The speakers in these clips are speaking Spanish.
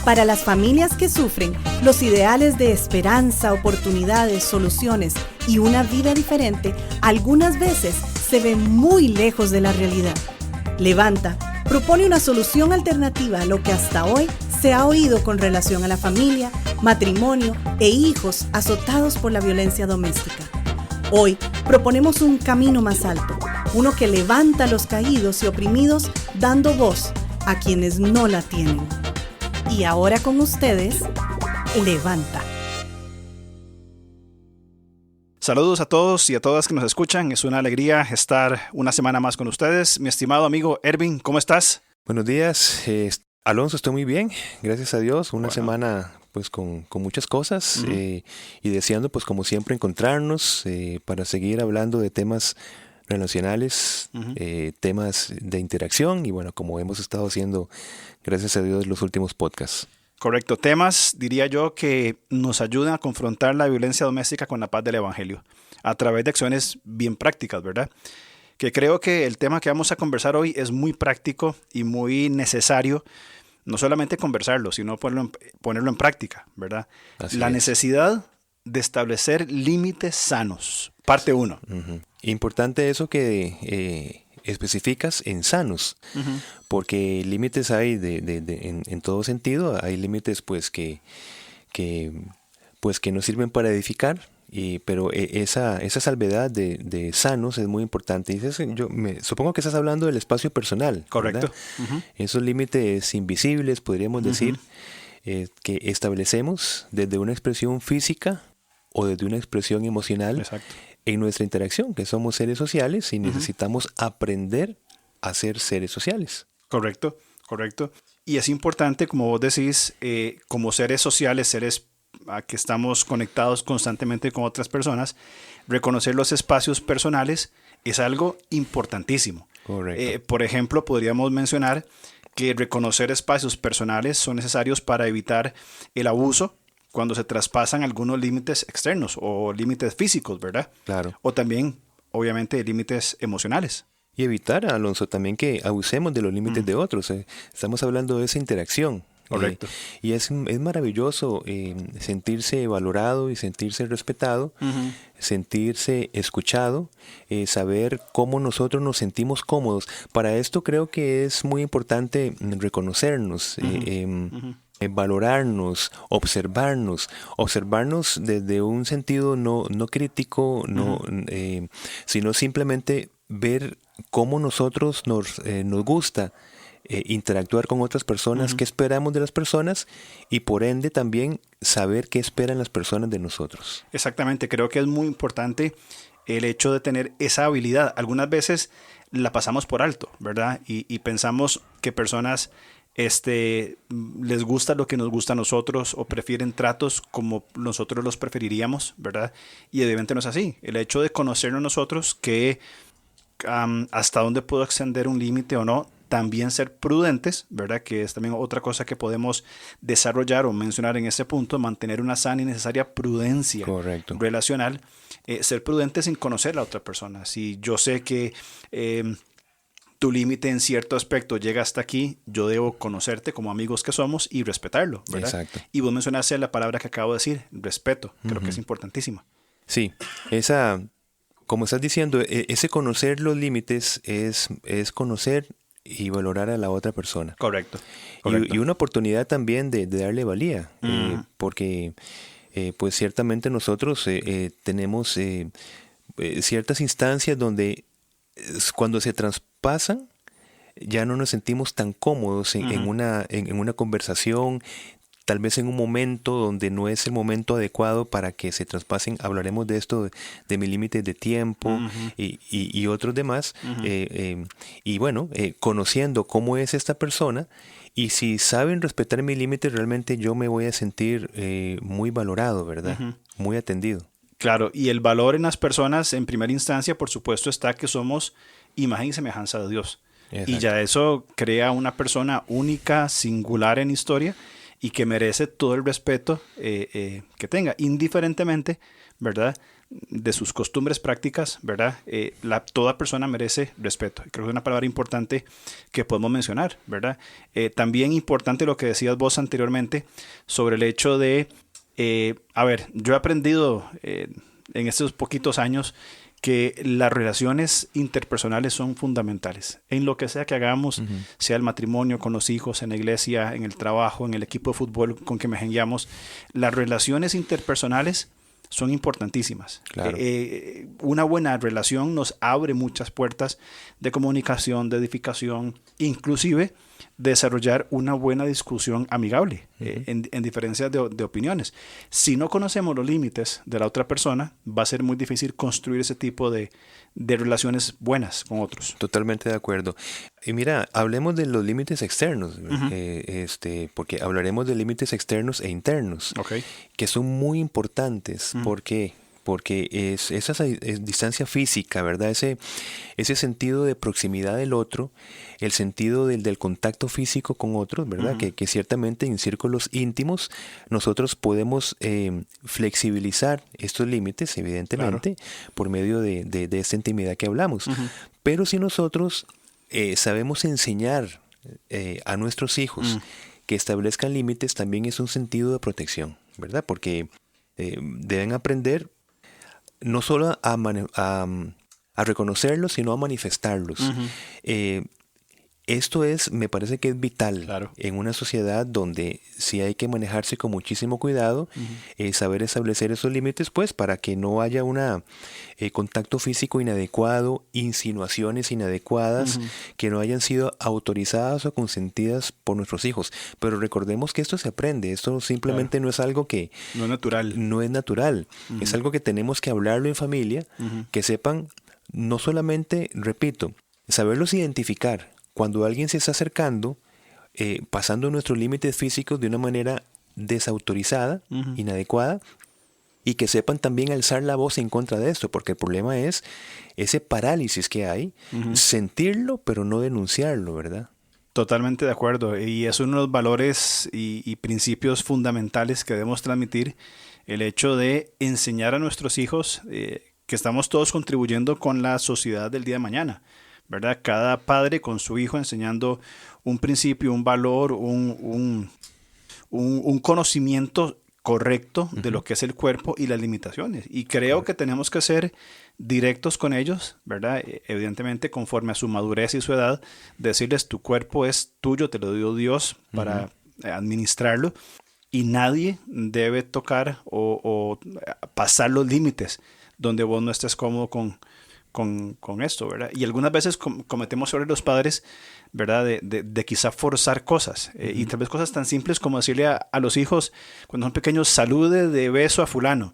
Para las familias que sufren, los ideales de esperanza, oportunidades, soluciones y una vida diferente algunas veces se ven muy lejos de la realidad. Levanta propone una solución alternativa a lo que hasta hoy se ha oído con relación a la familia, matrimonio e hijos azotados por la violencia doméstica. Hoy proponemos un camino más alto, uno que levanta a los caídos y oprimidos, dando voz a quienes no la tienen. Y ahora con ustedes, Levanta. Saludos a todos y a todas que nos escuchan. Es una alegría estar una semana más con ustedes. Mi estimado amigo Ervin, ¿cómo estás? Buenos días, Alonso, estoy muy bien, gracias a Dios. Una semana pues con muchas cosas y deseando pues como siempre encontrarnos para seguir hablando de temas relacionales, temas de interacción y bueno, como hemos estado haciendo, gracias a Dios, los últimos podcasts. Correcto, temas, diría yo, que nos ayudan a confrontar la violencia doméstica con la paz del Evangelio, a través de acciones bien prácticas, ¿verdad? Que creo que el tema que vamos a conversar hoy es muy práctico y muy necesario, no solamente conversarlo, sino ponerlo en práctica, ¿verdad? La necesidad de establecer límites sanos, parte 1. Importante eso que especificas en sanos, porque límites hay en todo sentido. Hay límites pues que no sirven para edificar, pero esa salvedad de sanos es muy importante. Y supongo que estás hablando del espacio personal. Correcto. Esos límites invisibles, podríamos decir, que establecemos desde una expresión física o desde una expresión emocional. Exacto. En nuestra interacción, que somos seres sociales y necesitamos aprender a ser seres sociales. Correcto. Y es importante, como vos decís, como seres sociales, seres que estamos conectados constantemente con otras personas, reconocer los espacios personales es algo importantísimo. Correcto. Por ejemplo, podríamos mencionar que reconocer espacios personales son necesarios para evitar el abuso cuando se traspasan algunos límites externos o límites físicos, ¿verdad? Claro. O también, obviamente, límites emocionales. Y evitar, Alonso, también que abusemos de los límites de otros. Estamos hablando de esa interacción. Correcto. Y es maravilloso sentirse valorado y sentirse respetado, sentirse escuchado, saber cómo nosotros nos sentimos cómodos. Para esto creo que es muy importante reconocernos, valorarnos, observarnos desde un sentido no crítico, sino simplemente ver cómo nosotros nos gusta interactuar con otras personas, qué esperamos de las personas y por ende también saber qué esperan las personas de nosotros. Exactamente, creo que es muy importante el hecho de tener esa habilidad. Algunas veces la pasamos por alto, ¿verdad? Y pensamos que personas les gusta lo que nos gusta a nosotros o prefieren tratos como nosotros los preferiríamos, ¿verdad? Y evidentemente no es así. El hecho de conocernos nosotros, que hasta dónde puedo extender un límite o no, también ser prudentes, ¿verdad? Que es también otra cosa que podemos desarrollar o mencionar en este punto, mantener una sana y necesaria prudencia relacional, ser prudentes sin conocer a la otra persona. Si yo sé que tu límite en cierto aspecto llega hasta aquí, yo debo conocerte como amigos que somos y respetarlo, ¿verdad? Exacto. Y vos mencionaste la palabra que acabo de decir, respeto, creo que es importantísima. Sí, como estás diciendo, ese conocer los límites es conocer y valorar a la otra persona. Correcto. Y una oportunidad también de darle valía, porque pues ciertamente nosotros tenemos ciertas instancias donde cuando se traspasan ya no nos sentimos tan cómodos en una conversación, tal vez en un momento donde no es el momento adecuado para que se traspasen. Hablaremos de esto, de mi límite de tiempo y otros demás. Y bueno, conociendo cómo es esta persona, y si saben respetar mi límite, realmente yo me voy a sentir muy valorado, ¿verdad? Muy atendido. Claro, y el valor en las personas, en primera instancia, por supuesto, está que somos imagen y semejanza de Dios. Exacto. Y ya eso crea una persona única, singular en historia, y que merece todo el respeto que tenga, indiferentemente, ¿verdad?, de sus costumbres prácticas, ¿verdad? Toda persona merece respeto. Y creo que es una palabra importante que podemos mencionar, ¿verdad? También importante lo que decías vos anteriormente sobre el hecho de, yo he aprendido en estos poquitos años que las relaciones interpersonales son fundamentales. En lo que sea que hagamos, sea el matrimonio, con los hijos, en la iglesia, en el trabajo, en el equipo de fútbol con que mejengueamos, las relaciones interpersonales son importantísimas. Claro. Una buena relación nos abre muchas puertas de comunicación, de edificación, inclusive desarrollar una buena discusión amigable en diferencias de opiniones. Si no conocemos los límites de la otra persona, va a ser muy difícil construir ese tipo de relaciones buenas con otros. Totalmente de acuerdo. Y mira, hablemos de los límites externos, porque hablaremos de límites externos e internos, que son muy importantes. ¿Por qué? Porque es esa distancia física, ¿verdad? Ese sentido de proximidad del otro, el sentido del contacto físico con otros, ¿verdad? Que ciertamente en círculos íntimos nosotros podemos flexibilizar estos límites, evidentemente, por medio de esta intimidad que hablamos. Pero si nosotros sabemos enseñar a nuestros hijos que establezcan límites, también es un sentido de protección, ¿verdad? Porque deben aprender no solo a reconocerlos, sino a manifestarlos. Esto me parece que es vital en una sociedad donde sí hay que manejarse con muchísimo cuidado, saber establecer esos límites, pues, para que no haya un contacto físico inadecuado, insinuaciones inadecuadas, que no hayan sido autorizadas o consentidas por nuestros hijos. Pero recordemos que esto se aprende, esto simplemente no es algo que... No es natural. No es natural, es algo que tenemos que hablarlo en familia, que sepan, no solamente, repito, saberlos identificar, cuando alguien se está acercando, pasando nuestros límites físicos de una manera desautorizada, inadecuada, y que sepan también alzar la voz en contra de esto, porque el problema es ese parálisis que hay, sentirlo pero no denunciarlo, ¿verdad? Totalmente de acuerdo, y es uno de los valores y principios fundamentales que debemos transmitir, el hecho de enseñar a nuestros hijos que estamos todos contribuyendo con la sociedad del día de mañana, ¿verdad? Cada padre con su hijo enseñando un principio, un valor, un conocimiento correcto de lo que es el cuerpo y las limitaciones. Y creo que tenemos que ser directos con ellos, ¿verdad? Evidentemente, conforme a su madurez y su edad, decirles: tu cuerpo es tuyo, te lo dio Dios para administrarlo, y nadie debe tocar o pasar los límites donde vos no estés cómodo con esto, ¿verdad? Y algunas veces cometemos errores los padres, ¿verdad? De quizá forzar cosas, y tal vez cosas tan simples como decirle a los hijos cuando son pequeños: salude de beso a fulano.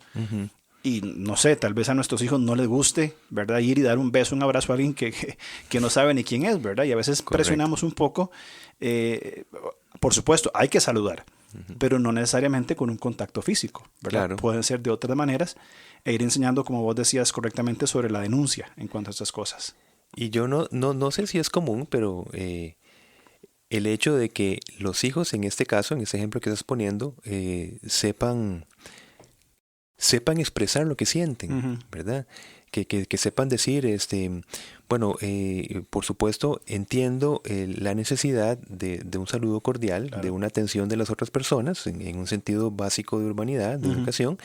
Y no sé, tal vez a nuestros hijos no les guste, ¿verdad? Ir y dar un beso, un abrazo a alguien que no sabe ni quién es, ¿verdad? Y a veces presionamos un poco. Por supuesto, hay que saludar, pero no necesariamente con un contacto físico, ¿verdad? Claro. Pueden ser de otras maneras, e ir enseñando, como vos decías correctamente, sobre la denuncia en cuanto a estas cosas. Y yo no sé si es común, pero el hecho de que los hijos, en este caso, en este ejemplo que estás poniendo, sepan expresar lo que sienten, ¿verdad? Que sepan decir, por supuesto, entiendo la necesidad de un saludo cordial, de una atención de las otras personas, en un sentido básico de urbanidad, de educación,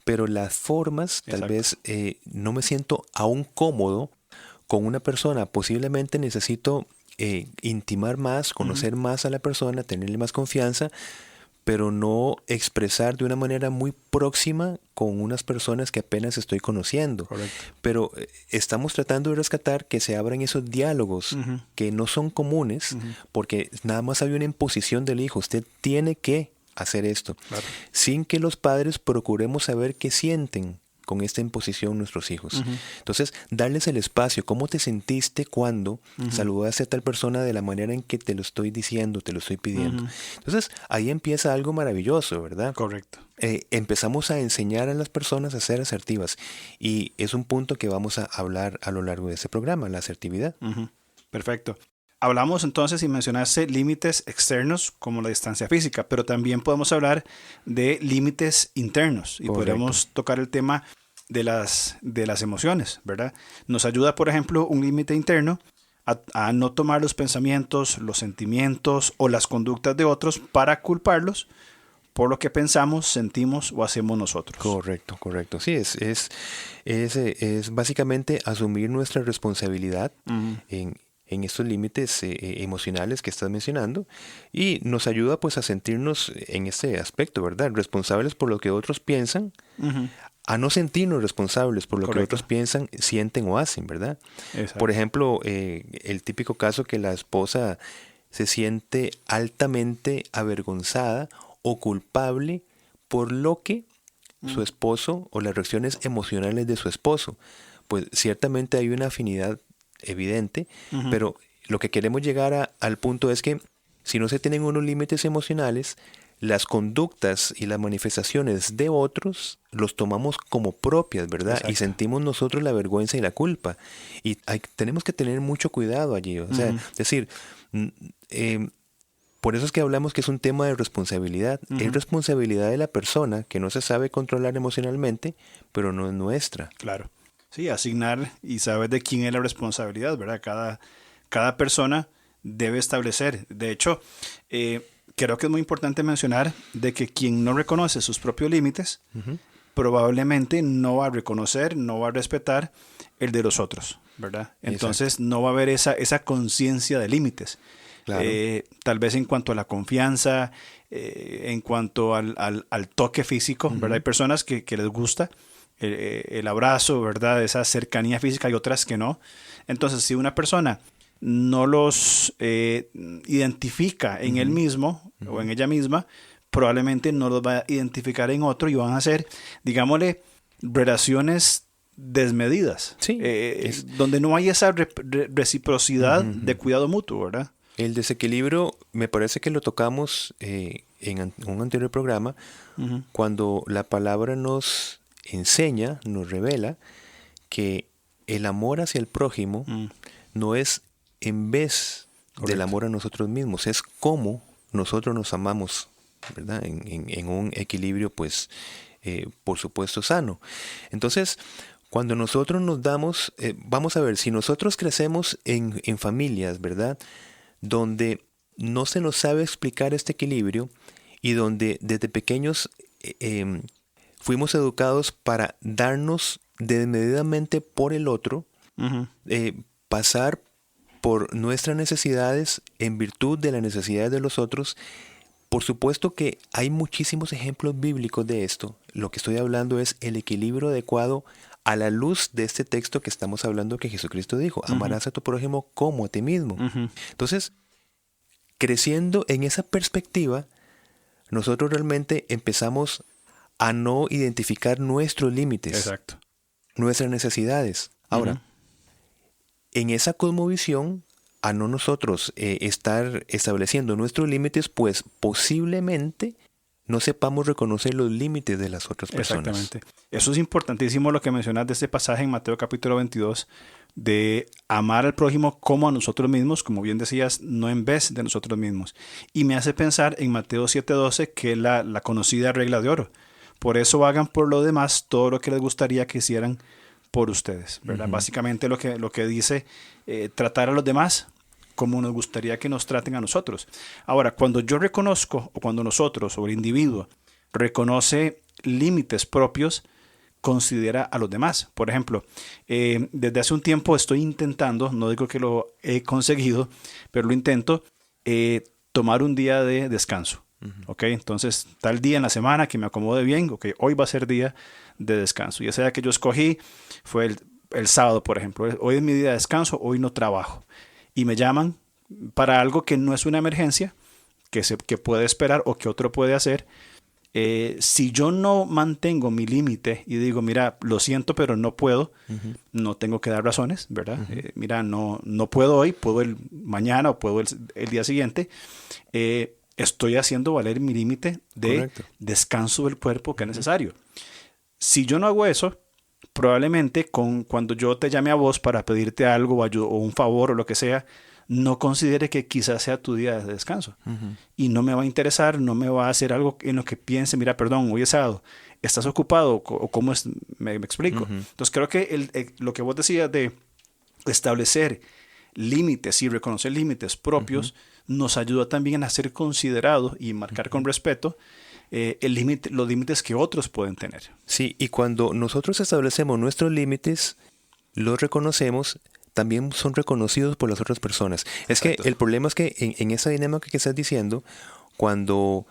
pero las formas, tal vez, no me siento aún cómodo con una persona. Posiblemente necesito intimar más, conocer más a la persona, tenerle más confianza, pero no expresar de una manera muy próxima con unas personas que apenas estoy conociendo. Correcto. Pero estamos tratando de rescatar que se abran esos diálogos que no son comunes, porque nada más hay una imposición del hijo. Usted tiene que hacer esto, sin que los padres procuremos saber qué sienten con esta imposición nuestros hijos. Entonces, darles el espacio. ¿Cómo te sentiste cuando saludaste a tal persona de la manera en que te lo estoy diciendo, te lo estoy pidiendo? Entonces, ahí empieza algo maravilloso, ¿verdad? Correcto. Empezamos a enseñar a las personas a ser asertivas, y es un punto que vamos a hablar a lo largo de este programa, la asertividad. Perfecto. Hablamos entonces y mencionaste límites externos como la distancia física, pero también podemos hablar de límites internos, y podemos tocar el tema de las emociones, ¿verdad? Nos ayuda, por ejemplo, un límite interno a no tomar los pensamientos, los sentimientos o las conductas de otros para culparlos por lo que pensamos, sentimos o hacemos nosotros. Correcto, correcto. Sí, es básicamente asumir nuestra responsabilidad en estos límites emocionales que estás mencionando, y nos ayuda pues a sentirnos en este aspecto, ¿verdad? Responsables por lo que otros piensan, a no sentirnos responsables por lo que otros piensan, sienten o hacen, ¿verdad? Exacto. Por ejemplo, el típico caso que la esposa se siente altamente avergonzada o culpable por lo que su esposo o las reacciones emocionales de su esposo. Pues ciertamente hay una afinidad evidente, pero lo que queremos llegar al punto es que si no se tienen unos límites emocionales, las conductas y las manifestaciones de otros los tomamos como propias, ¿verdad? Exacto. Y sentimos nosotros la vergüenza y la culpa. Y tenemos que tener mucho cuidado allí. O sea, es decir, por eso es que hablamos que es un tema de responsabilidad. Es responsabilidad de la persona que no se sabe controlar emocionalmente, pero no es nuestra. Claro. Sí, asignar y saber de quién es la responsabilidad, ¿verdad? Cada persona debe establecer. De hecho, creo que es muy importante mencionar de que quien no reconoce sus propios límites, probablemente no va a reconocer, no va a respetar el de los otros, ¿verdad? Entonces no va a haber esa conciencia de límites. Claro. Tal vez en cuanto a la confianza, en cuanto al toque físico, ¿verdad? Hay personas que les gusta el abrazo, ¿verdad? Esa cercanía física, y otras que no. Entonces, si una persona no los identifica en él mismo o en ella misma, probablemente no los va a identificar en otro y van a ser, digámosle, relaciones desmedidas. Sí, donde no hay esa reciprocidad de cuidado mutuo, ¿verdad? El desequilibrio, me parece que lo tocamos en un anterior programa, cuando la palabra nos enseña, nos revela que el amor hacia el prójimo no es en vez del amor a nosotros mismos, es como nosotros nos amamos, ¿verdad? En un equilibrio, pues, por supuesto, sano. Entonces, cuando nosotros nos damos, vamos a ver, si nosotros crecemos en familias, ¿verdad?, donde no se nos sabe explicar este equilibrio y donde desde pequeños fuimos educados para darnos desmedidamente por el otro, pasar por nuestras necesidades en virtud de las necesidades de los otros. Por supuesto que hay muchísimos ejemplos bíblicos de esto. Lo que estoy hablando es el equilibrio adecuado a la luz de este texto que estamos hablando, que Jesucristo dijo: amarás a tu prójimo como a ti mismo. Entonces, creciendo en esa perspectiva, nosotros realmente empezamos a no identificar nuestros límites. Exacto. Nuestras necesidades. Ahora, en esa cosmovisión, a no nosotros estar estableciendo nuestros límites, pues posiblemente no sepamos reconocer los límites de las otras personas. Exactamente. Eso es importantísimo, lo que mencionas de este pasaje en Mateo capítulo 22, de amar al prójimo como a nosotros mismos, como bien decías, no en vez de nosotros mismos. Y me hace pensar en Mateo 7:12, que es la conocida regla de oro. Por eso hagan por lo demás todo lo que les gustaría que hicieran por ustedes, ¿verdad? Básicamente lo que dice, tratar a los demás como nos gustaría que nos traten a nosotros. Ahora, cuando yo reconozco, o cuando nosotros, o el individuo, reconoce límites propios, considera a los demás. Por ejemplo, desde hace un tiempo estoy intentando, no digo que lo he conseguido, pero lo intento, tomar un día de descanso. ¿Ok? Entonces, tal día en la semana que me acomode bien, ok, hoy va a ser día de descanso. Ya sea que yo escogí, fue el sábado, por ejemplo. Hoy es mi día de descanso, hoy no trabajo. Y me llaman para algo que no es una emergencia, que puede esperar o que otro puede hacer. Si yo no mantengo mi límite y digo, mira, lo siento, pero no puedo, no tengo que dar razones, ¿verdad? Mira, no puedo hoy, puedo el mañana o puedo el día siguiente. Estoy haciendo valer mi límite de descanso del cuerpo que es necesario. Si yo no hago eso, probablemente cuando yo te llame a vos para pedirte algo o un favor o lo que sea, no considere que quizás sea tu día de descanso. Y no me va a interesar, no me va a hacer algo en lo que piense, mira, perdón, hoy es sábado, ¿estás ocupado? ¿O cómo es? Me explico. Entonces creo que lo que vos decías de establecer límites y reconocer límites propios nos ayuda también a ser considerados y marcar con respeto los límites que otros pueden tener. Sí, y cuando nosotros establecemos nuestros límites, los reconocemos, también son reconocidos por las otras personas. Es Exacto. que el problema es que en esa dinámica que estás diciendo, cuando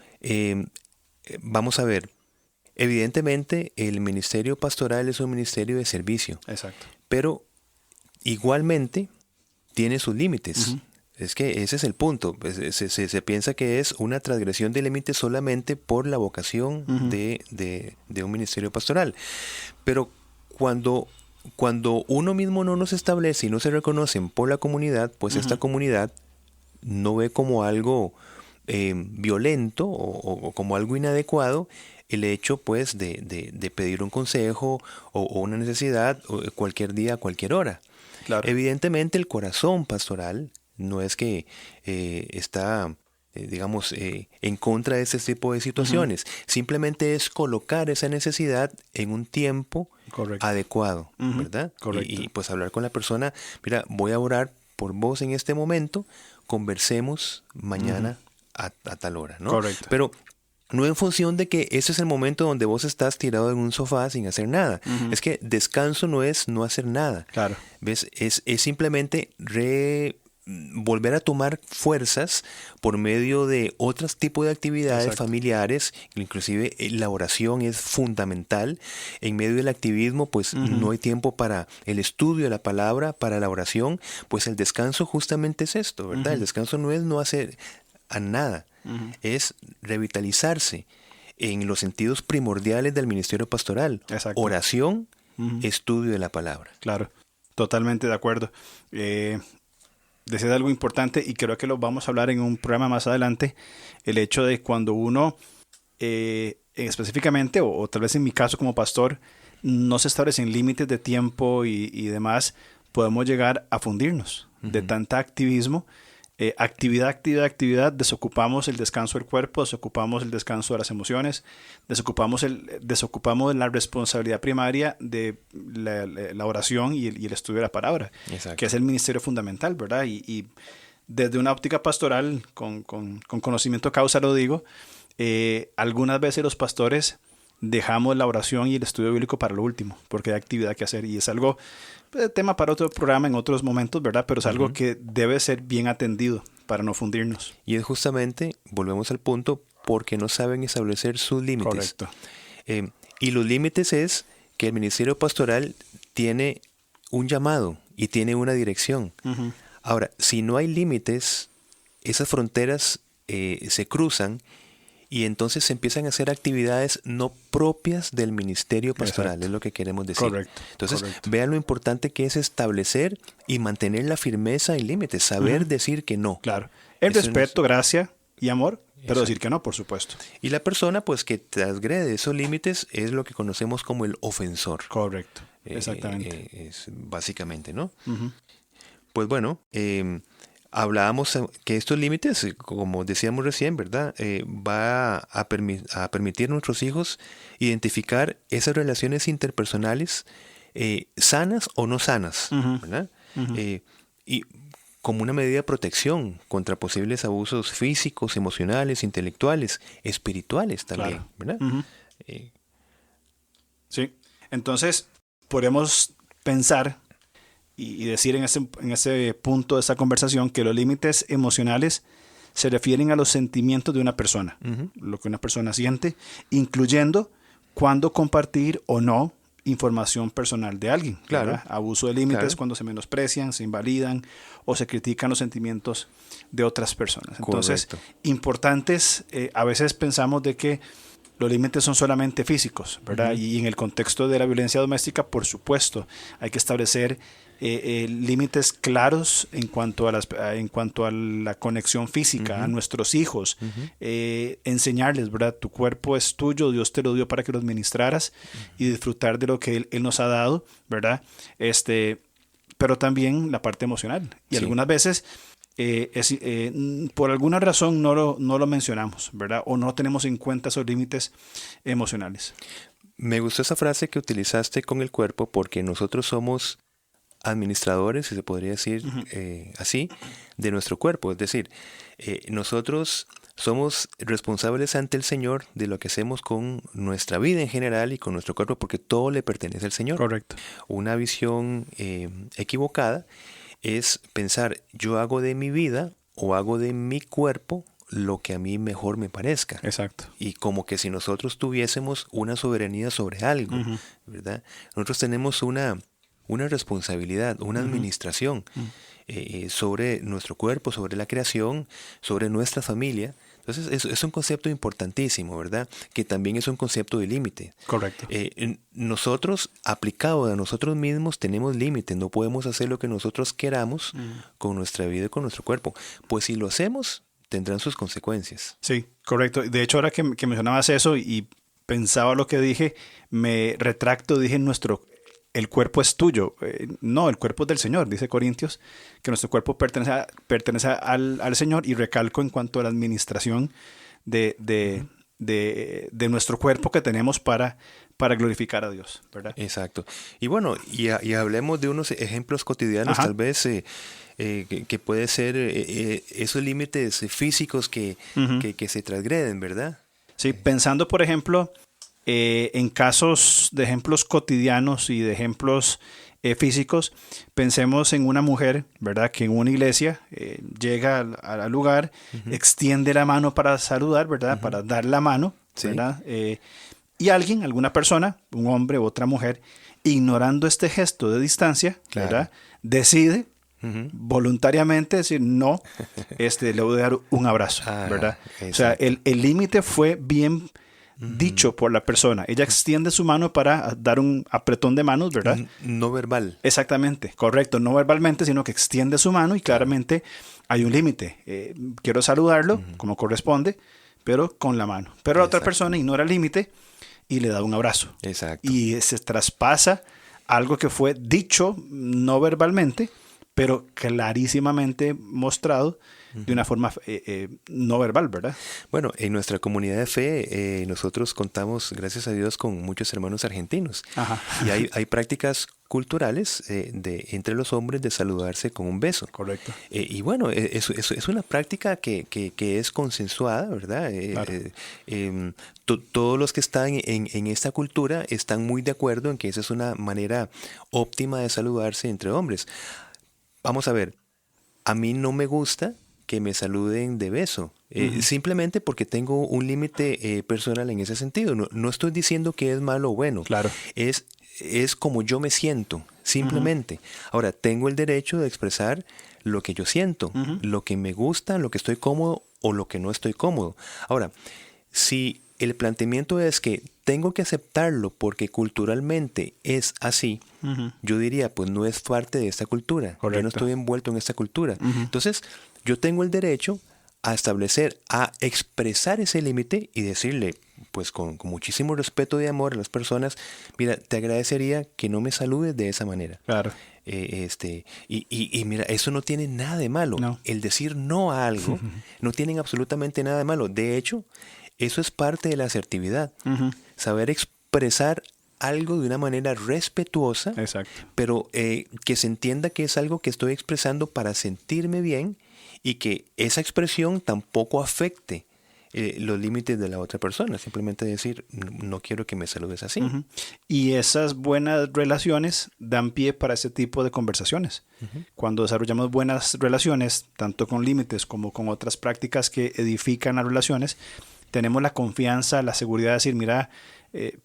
vamos a ver, evidentemente el ministerio pastoral es un ministerio de servicio, Exacto. pero igualmente tiene sus límites. Es que ese es el punto. Se piensa que es una transgresión de límites solamente por la vocación de un ministerio pastoral. Pero cuando uno mismo no nos establece y no se reconocen por la comunidad, pues esta comunidad no ve como algo violento o como algo inadecuado el hecho pues de pedir un consejo o una necesidad cualquier día, a cualquier hora. Claro. Evidentemente el corazón pastoral no es que está, en contra de este tipo de situaciones. Simplemente es colocar esa necesidad en un tiempo adecuado, ¿verdad? Correcto. Y pues hablar con la persona, mira, voy a orar por vos en este momento, conversemos mañana a tal hora, ¿no? Correcto. Pero no en función de que ese es el momento donde vos estás tirado en un sofá sin hacer nada. Es que descanso no es no hacer nada. Claro. ¿Ves? Es simplemente volver a tomar fuerzas por medio de otros tipos de actividades familiares, inclusive la oración es fundamental. En medio del activismo, pues no hay tiempo para el estudio de la palabra, para la oración, pues el descanso justamente es esto, ¿verdad? El descanso no es no hacer a nada, es revitalizarse en los sentidos primordiales del ministerio pastoral. Exacto. Oración, estudio de la palabra. Claro, totalmente de acuerdo. Decías algo importante y creo que lo vamos a hablar en un programa más adelante, el hecho de cuando uno específicamente, o tal vez en mi caso como pastor, no se establecen límites de tiempo y demás, podemos llegar a fundirnos de tanta activismo. Actividad, desocupamos el descanso del cuerpo, desocupamos el descanso de las emociones, desocupamos de la responsabilidad primaria de la oración y el estudio de la palabra, que es el ministerio fundamental, ¿verdad? Y desde una óptica pastoral, con conocimiento de causa lo digo, algunas veces los pastores dejamos la oración y el estudio bíblico para lo último, porque hay actividad que hacer y es algo, tema para otro programa en otros momentos, ¿verdad? Pero es algo que debe ser bien atendido para no fundirnos. Y es justamente, volvemos al punto, porque no saben establecer sus límites. Correcto. Y los límites es que el ministerio pastoral tiene un llamado y tiene una dirección. Ahora, si no hay límites, esas fronteras se cruzan y entonces se empiezan a hacer actividades no propias del ministerio pastoral. Exacto. Es lo que queremos decir. Correcto. Entonces, vean lo importante que es establecer y mantener la firmeza y límites, saber decir que no. Claro. El respeto, gracia y amor, pero decir que no, por supuesto. Y la persona pues que transgrede esos límites es lo que conocemos como el ofensor. Correcto. Exactamente. Es básicamente, ¿no? Pues bueno, hablábamos que estos límites, como decíamos recién, ¿verdad? Va a permitir a nuestros hijos identificar esas relaciones interpersonales sanas o no sanas, ¿verdad? Y como una medida de protección contra posibles abusos físicos, emocionales, intelectuales, espirituales también, ¿verdad? Sí, entonces podemos pensar y decir en ese punto de esta conversación que los límites emocionales se refieren a los sentimientos de una persona, lo que una persona siente, incluyendo cuándo compartir o no información personal de alguien. Claro. ¿Verdad? Abuso de límites cuando se menosprecian, se invalidan o se critican los sentimientos de otras personas. Entonces, importantes, a veces pensamos de que los límites son solamente físicos, ¿verdad? Y en el contexto de la violencia doméstica, por supuesto, hay que establecer límites claros en cuanto a la conexión física a nuestros hijos, enseñarles, ¿verdad? Tu cuerpo es tuyo, Dios te lo dio para que lo administraras y disfrutar de lo que Él nos ha dado, ¿verdad? Pero también la parte emocional. Y algunas veces por alguna razón no lo mencionamos, ¿verdad? O no tenemos en cuenta esos límites emocionales. Me gustó esa frase que utilizaste con el cuerpo porque nosotros somos administradores, si se podría decir así, de nuestro cuerpo. Es decir, nosotros somos responsables ante el Señor de lo que hacemos con nuestra vida en general y con nuestro cuerpo porque todo le pertenece al Señor. Correcto. Una visión equivocada es pensar, yo hago de mi vida o hago de mi cuerpo lo que a mí mejor me parezca. Exacto. Y como que si nosotros tuviésemos una soberanía sobre algo, ¿verdad? Nosotros tenemos una responsabilidad, una administración sobre nuestro cuerpo, sobre la creación, sobre nuestra familia. Entonces es un concepto importantísimo, ¿verdad? Que también es un concepto de límite. Correcto. Nosotros, aplicado a nosotros mismos, tenemos límites. No podemos hacer lo que nosotros queramos con nuestra vida y con nuestro cuerpo. Pues si lo hacemos, tendrán sus consecuencias. Sí, correcto. De hecho, ahora que mencionabas eso y pensaba lo que dije, me retracto, dije el cuerpo es tuyo. No, el cuerpo es del Señor. Dice Corintios que nuestro cuerpo pertenece al Señor, y recalco en cuanto a la administración de nuestro cuerpo que tenemos para glorificar a Dios, ¿verdad? Exacto. Y bueno, y hablemos de unos ejemplos cotidianos, tal vez que puede ser esos límites físicos que se transgreden, ¿verdad? Sí, pensando, por ejemplo, en casos de ejemplos cotidianos y de ejemplos físicos, pensemos en una mujer, ¿verdad? Que en una iglesia llega al lugar, extiende la mano para saludar, ¿verdad? Para dar la mano, ¿verdad? Sí. Y alguna persona, un hombre u otra mujer, ignorando este gesto de distancia, ¿verdad? Decide voluntariamente decir, no, le voy a dar un abrazo, ¿verdad? Exacto. O sea, el límite fue bien dicho por la persona. Ella extiende su mano para dar un apretón de manos, ¿verdad? No verbal. Exactamente, correcto. No verbalmente, sino que extiende su mano y claramente hay un límite. Quiero saludarlo como corresponde, pero con la mano. Pero la otra persona ignora el límite y le da un abrazo. Exacto. Y se traspasa algo que fue dicho no verbalmente, pero clarísimamente mostrado de una forma no verbal, ¿verdad? Bueno, en nuestra comunidad de fe nosotros contamos, gracias a Dios, con muchos hermanos argentinos. Ajá. Y hay prácticas culturales entre los hombres de saludarse con un beso. Correcto. Y bueno, es una práctica que es consensuada, ¿verdad? Claro. Todos los que están en esta cultura están muy de acuerdo en que esa es una manera óptima de saludarse entre hombres. Vamos a ver, a mí no me gusta que me saluden de beso, simplemente porque tengo un límite personal en ese sentido. No estoy diciendo que es malo o bueno. Claro. Es como yo me siento, simplemente. Ahora, tengo el derecho de expresar lo que yo siento, lo que me gusta, lo que estoy cómodo o lo que no estoy cómodo. Ahora, si el planteamiento es que tengo que aceptarlo porque culturalmente es así, yo diría, pues no es parte de esta cultura. Correcto. Yo no estoy envuelto en esta cultura. Entonces, yo tengo el derecho a expresar ese límite y decirle, pues con muchísimo respeto y amor a las personas, mira, te agradecería que no me saludes de esa manera. Claro. Y mira, eso no tiene nada de malo. No. El decir no a algo no tiene absolutamente nada de malo. De hecho, eso es parte de la asertividad. Saber expresar algo de una manera respetuosa, exacto, pero que se entienda que es algo que estoy expresando para sentirme bien y que esa expresión tampoco afecte los límites de la otra persona. Simplemente decir, no quiero que me saludes así. Y esas buenas relaciones dan pie para ese tipo de conversaciones. Cuando desarrollamos buenas relaciones, tanto con límites como con otras prácticas que edifican las relaciones, tenemos la confianza, la seguridad de decir, mira,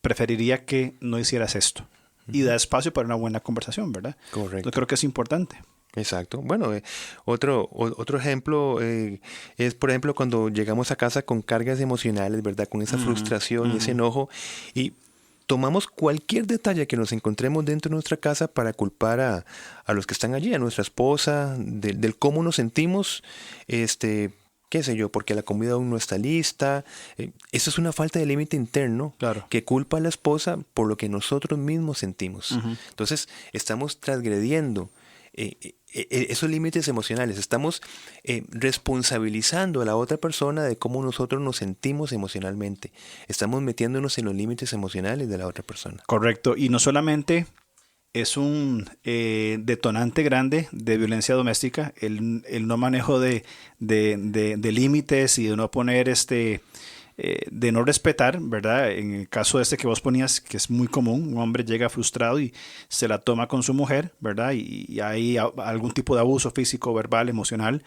preferiría que no hicieras esto. Y da espacio para una buena conversación, ¿verdad? Correcto. Yo creo que es importante. Exacto. Bueno, otro ejemplo es, por ejemplo, cuando llegamos a casa con cargas emocionales, ¿verdad? Con esa frustración y ese enojo, y tomamos cualquier detalle que nos encontremos dentro de nuestra casa para culpar a los que están allí, a nuestra esposa, del cómo nos sentimos, qué sé yo, porque la comida aún no está lista. Eso es una falta de límite interno, claro, que culpa a la esposa por lo que nosotros mismos sentimos. Entonces, estamos transgrediendo esos límites emocionales. Estamos responsabilizando a la otra persona de cómo nosotros nos sentimos emocionalmente. Estamos metiéndonos en los límites emocionales de la otra persona. Correcto. Y no solamente es un detonante grande de violencia doméstica, el no manejo de límites y de no poner de no respetar, ¿verdad? En el caso que vos ponías, que es muy común, un hombre llega frustrado y se la toma con su mujer, ¿verdad? Y hay algún tipo de abuso físico, verbal, emocional.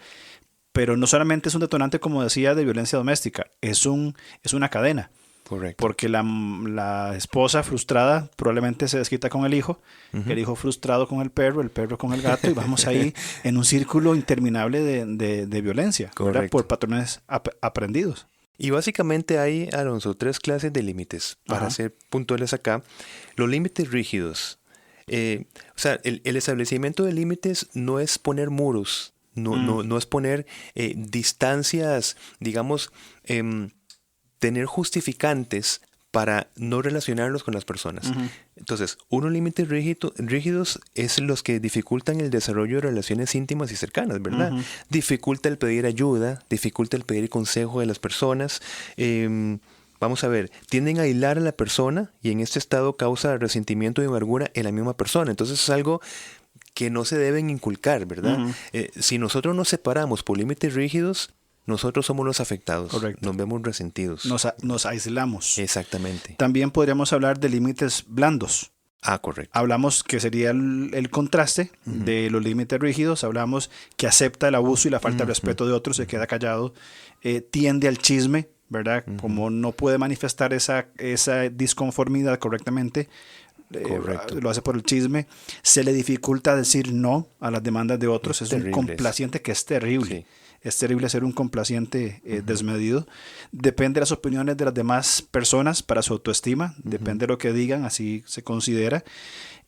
Pero no solamente es un detonante, como decía, de violencia doméstica, es una cadena. Correcto. Porque la esposa frustrada probablemente se desquita con el hijo frustrado con el perro con el gato, y vamos ahí en un círculo interminable de violencia, ¿verdad? Por patrones aprendidos. Y básicamente hay, Alonso, 3 clases de límites. Para ser puntuales acá, los límites rígidos. O sea, el establecimiento de límites no es poner muros, no es poner distancias, digamos, tener justificantes para no relacionarnos con las personas. Entonces, unos límites rígidos es los que dificultan el desarrollo de relaciones íntimas y cercanas, ¿verdad? Dificulta el pedir ayuda, dificulta el pedir consejo de las personas. Vamos a ver, tienden a aislar a la persona y en este estado causa resentimiento y amargura en la misma persona. Entonces es algo que no se deben inculcar, ¿verdad? Si nosotros nos separamos por límites rígidos, nosotros somos los afectados. Correcto. Nos vemos resentidos. Nos aislamos. Exactamente. También podríamos hablar de límites blandos. Correcto. Hablamos que sería el contraste de los límites rígidos. Hablamos que acepta el abuso y la falta de respeto de otros, se queda callado, tiende al chisme, ¿verdad? Como no puede manifestar esa disconformidad correctamente, lo hace por el chisme. Se le dificulta decir no a las demandas de otros. Es un complaciente que es terrible. Sí. Es terrible ser un complaciente desmedido. Depende de las opiniones de las demás personas para su autoestima. Depende de lo que digan, así se considera.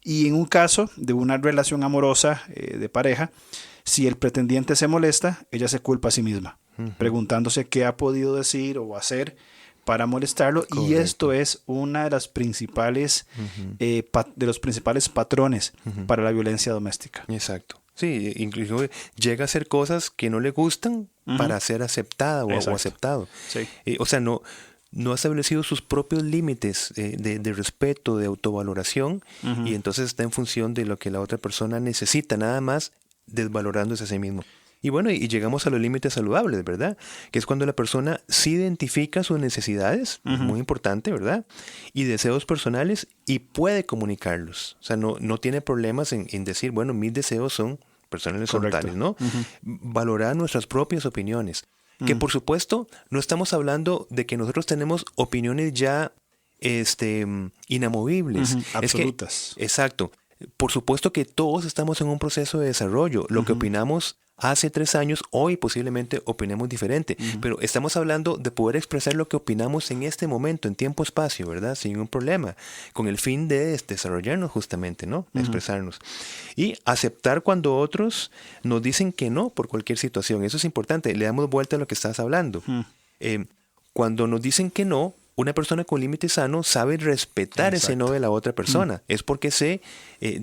Y en un caso de una relación amorosa de pareja, si el pretendiente se molesta, ella se culpa a sí misma, preguntándose qué ha podido decir o hacer para molestarlo. Correcto. Y esto es una de las principales, de los principales patrones para la violencia doméstica. Exacto. Sí, incluso llega a hacer cosas que no le gustan para ser aceptada o aceptado. Sí. O sea, no ha establecido sus propios límites de respeto, de autovaloración, y entonces está en función de lo que la otra persona necesita, nada más desvalorándose a sí mismo. Y bueno, y llegamos a los límites saludables, ¿verdad? Que es cuando la persona sí identifica sus necesidades, muy importante, ¿verdad? Y deseos personales, y puede comunicarlos. O sea, no tiene problemas en decir, bueno, mis deseos son personales, son tales, ¿no? Valorar nuestras propias opiniones. Que por supuesto, no estamos hablando de que nosotros tenemos opiniones ya inamovibles. Absolutas. Exacto. Por supuesto que todos estamos en un proceso de desarrollo. Lo que opinamos hace 3 años, hoy posiblemente opinemos diferente. Pero estamos hablando de poder expresar lo que opinamos en este momento, en tiempo-espacio, ¿verdad? Sin ningún problema. Con el fin de desarrollarnos justamente, ¿no? Expresarnos. Y aceptar cuando otros nos dicen que no por cualquier situación. Eso es importante. Le damos vuelta a lo que estás hablando. Cuando nos dicen que no, una persona con límites sanos sabe respetar ese no de la otra persona. Es porque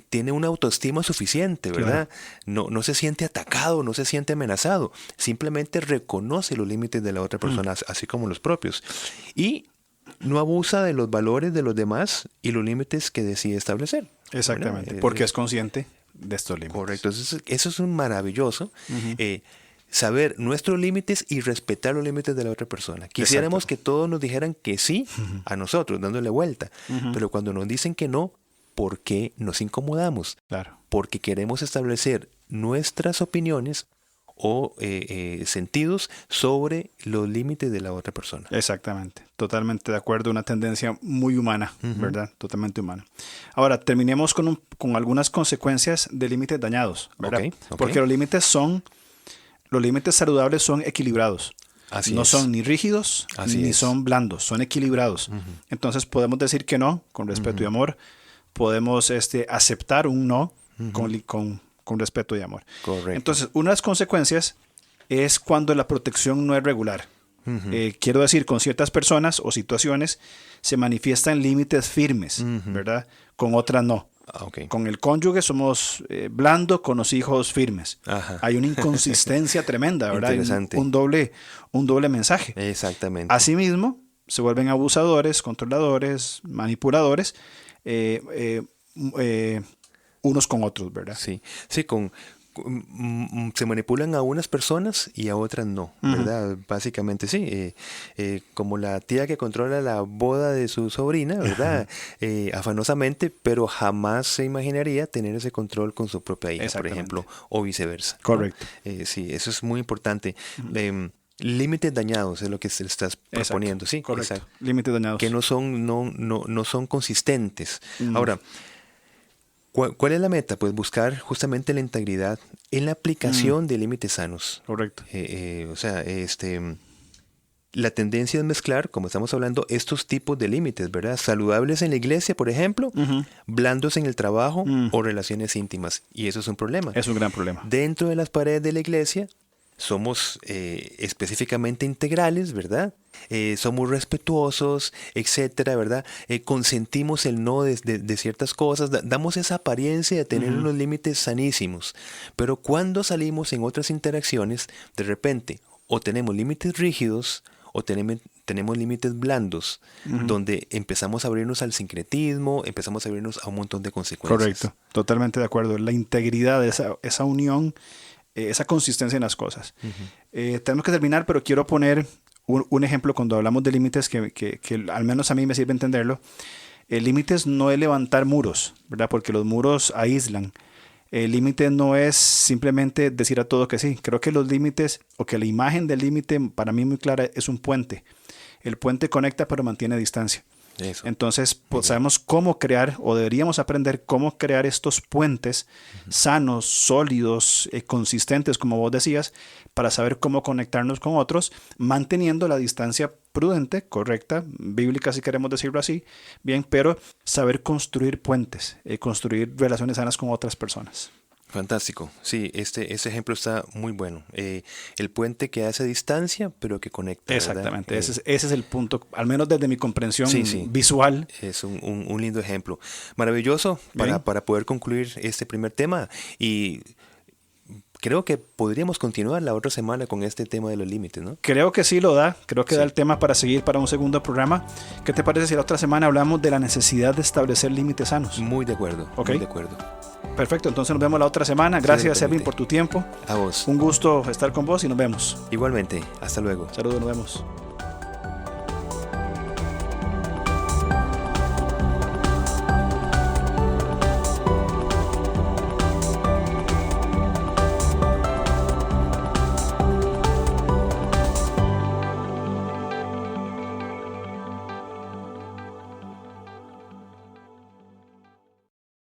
tiene una autoestima suficiente, ¿verdad? Claro. No se siente atacado, no se siente amenazado. Simplemente reconoce los límites de la otra persona, así como los propios. Y no abusa de los valores de los demás y los límites que decide establecer. Exactamente, porque es consciente de estos límites. Correcto, eso es un maravilloso. Saber nuestros límites y respetar los límites de la otra persona. Quisiéramos que todos nos dijeran que sí a nosotros, dándole vuelta. Pero cuando nos dicen que no, ¿por qué nos incomodamos? Claro. Porque queremos establecer nuestras opiniones o sentidos sobre los límites de la otra persona. Exactamente. Totalmente de acuerdo. Una tendencia muy humana, ¿verdad? Totalmente humana. Ahora, terminemos con algunas consecuencias de límites dañados, ¿verdad? Okay. Porque los límites saludables son equilibrados. No son ni rígidos ni son blandos, son equilibrados. Entonces podemos decir que no con respeto y amor. Podemos aceptar un no con respeto y amor. Correcto. Entonces, una de las consecuencias es cuando la protección no es regular. Quiero decir, con ciertas personas o situaciones se manifiestan límites firmes, ¿verdad? Con otras no. Ok. Con el cónyuge somos blando, con los hijos firmes. Ajá. Hay una inconsistencia tremenda, ¿verdad? Hay Interesante. un doble mensaje. Exactamente. Asimismo, se vuelven abusadores, controladores, manipuladores, unos con otros, ¿verdad? Sí, sí, se manipulan a unas personas y a otras no, ¿verdad? Básicamente sí, como la tía que controla la boda de su sobrina, ¿verdad? Afanosamente, pero jamás se imaginaría tener ese control con su propia hija, por ejemplo, o viceversa, ¿no? Correcto. Sí, eso es muy importante. Límites dañados es lo que se le estás proponiendo, sí, correcto. exacto. Límites dañados. Que no son consistentes. Ahora, ¿cuál es la meta? Pues buscar justamente la integridad en la aplicación de límites sanos. Correcto. O sea, la tendencia es mezclar, como estamos hablando, estos tipos de límites, ¿verdad? Saludables en la iglesia, por ejemplo, blandos en el trabajo o relaciones íntimas. Y eso es un problema. Es un gran problema. Dentro de las paredes de la iglesia somos específicamente integrales, ¿verdad? Somos respetuosos, etcétera, ¿verdad? Consentimos el no de ciertas cosas, damos esa apariencia de tener unos límites sanísimos. Pero cuando salimos en otras interacciones, de repente, o tenemos límites rígidos, o tenemos límites blandos, donde empezamos a abrirnos al sincretismo, empezamos a abrirnos a un montón de consecuencias. Correcto, totalmente de acuerdo. La integridad, esa unión, esa consistencia en las cosas. Tenemos que terminar, pero quiero poner un ejemplo cuando hablamos de límites que al menos a mí me sirve entenderlo. Límites no es levantar muros, ¿verdad? Porque los muros aíslan. El límite no es simplemente decir a todo que sí. Creo que los límites, o que la imagen del límite para mí muy clara, es un puente. El puente conecta pero mantiene distancia. Eso. Entonces, pues, sabemos cómo crear, o deberíamos aprender cómo crear estos puentes sanos, sólidos, consistentes, como vos decías, para saber cómo conectarnos con otros, manteniendo la distancia prudente, correcta, bíblica si queremos decirlo así, bien, pero saber construir puentes, construir relaciones sanas con otras personas. Fantástico. Sí, ese ejemplo está muy bueno. El puente que hace distancia, pero que conecta. Exactamente. Ese es el punto, al menos desde mi comprensión sí. visual. Es un lindo ejemplo. Maravilloso para poder concluir este primer tema. Y creo que podríamos continuar la otra semana con este tema de los límites, ¿no? Creo que sí lo da. Creo que da el tema para seguir para un segundo programa. ¿Qué te parece si la otra semana hablamos de la necesidad de establecer límites sanos? Muy de acuerdo. Okay. Muy de acuerdo. Perfecto, entonces nos vemos la otra semana. Gracias, Erwin, por tu tiempo. A vos. Un gusto estar con vos y nos vemos. Igualmente. Hasta luego. Saludos, nos vemos.